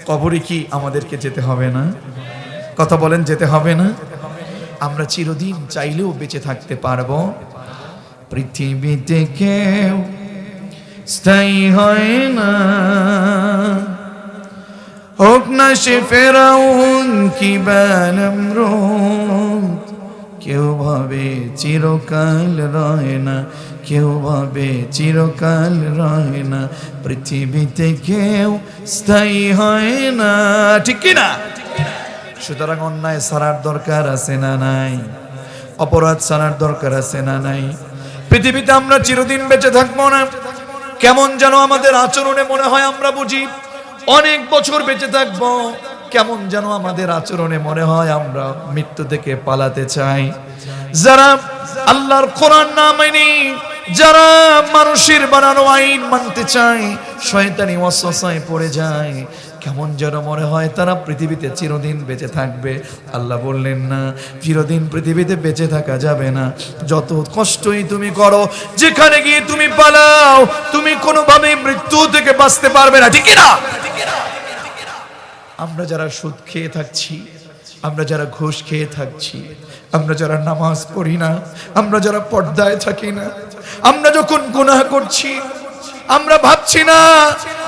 কবরে কি আমাদেরকে যেতে হবে না? কথা বলেন, যেতে হবে না? আমরা চিরদিন চাইলেও বেঁচে থাকতে পারবো? পৃথিবীতে কেউ স্থায়ী হয় না, হোক না সে ফেরাউন কিংবা নমরুদ। কেউ ভাবে চিরকাল রয় না, কেউ ভাবে চিরকাল রয় না, পৃথিবীতে কেউ স্থায়ী হয় না। ঠিক কি না? সুতরাং অন্যায় ছাড়ার দরকার আছে না নাই? অপরাধ ছাড়ার দরকার আছে না নাই? পৃথিবীতে আমরা চিরদিন বেঁচে থাকবো না। কেমন যেন আমাদের আচরণে মনে হয় আমরা বুঝি অনেক বছর বেঁচে থাকবো। কেমন যেন আমাদের আচরণে মনে হয় আমরা মৃত্যু থেকে পালাতে চাই। যারা আল্লাহর কোরআন না মানে, যারা মানুষের বানানো আইন মানতে চায়, শয়তানি ওয়াসওয়াসায় পড়ে যায়, কেমন যেন মনে হয় তারা পৃথিবীতে চিরদিন বেঁচে থাকবে। আল্লাহ বললেন না, চিরদিন পৃথিবীতে বেঁচে থাকা যাবে না। যত কষ্টই তুমি করো, যেখানে গিয়ে তুমি পালাও, তুমি কোনোভাবে মৃত্যু থেকে বাঁচতে পারবে না। ঠিক না? আমরা যারা সুদ খেয়ে থাকছি, আমরা যারা ঘুষ খেয়ে থাকছি, আমরা যারা নামাজ পড়ি না, আমরা যারা পর্দায় থাকি না, আমরা যখন গুনাহ করছি, আমরা ভাবছি না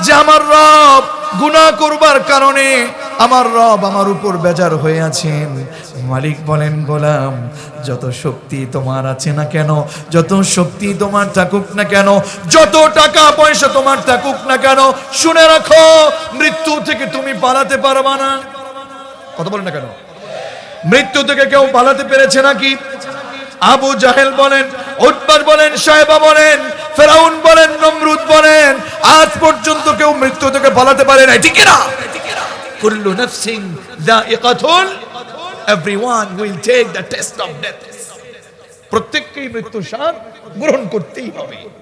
যে আমার রব গুনাহ করবার কারণে আমার রব আমার উপর বেজার হয়ে আছেন। মালিক বলেন, গোলাম, যত শক্তি তোমার আছে না কেন, যত শক্তি তোমার থাকুক না কেন, যত টাকা পয়সা তোমার থাকুক না কেন, শুনে রাখো, মৃত্যু থেকে তুমি পালাতে পারবা না। কথা বলেন না কেন? মৃত্যু থেকে কেউ পালাতে পেরেছে নাকি? আবু জাহেল বলেন, উতবা বলেন, সায়বা বলেন, ফেরাউন বলেন, নমরুদ বলেন, আজ পর্যন্ত কেউ মৃত্যু থেকে পালাতে পারে না। ঠিক না? কুল্লু নাফসিন যায়িকাতুল, everyone will take the test of death. প্রত্যেককেই মৃত্যুর স্বাদ গ্রহণ করতেই হবে।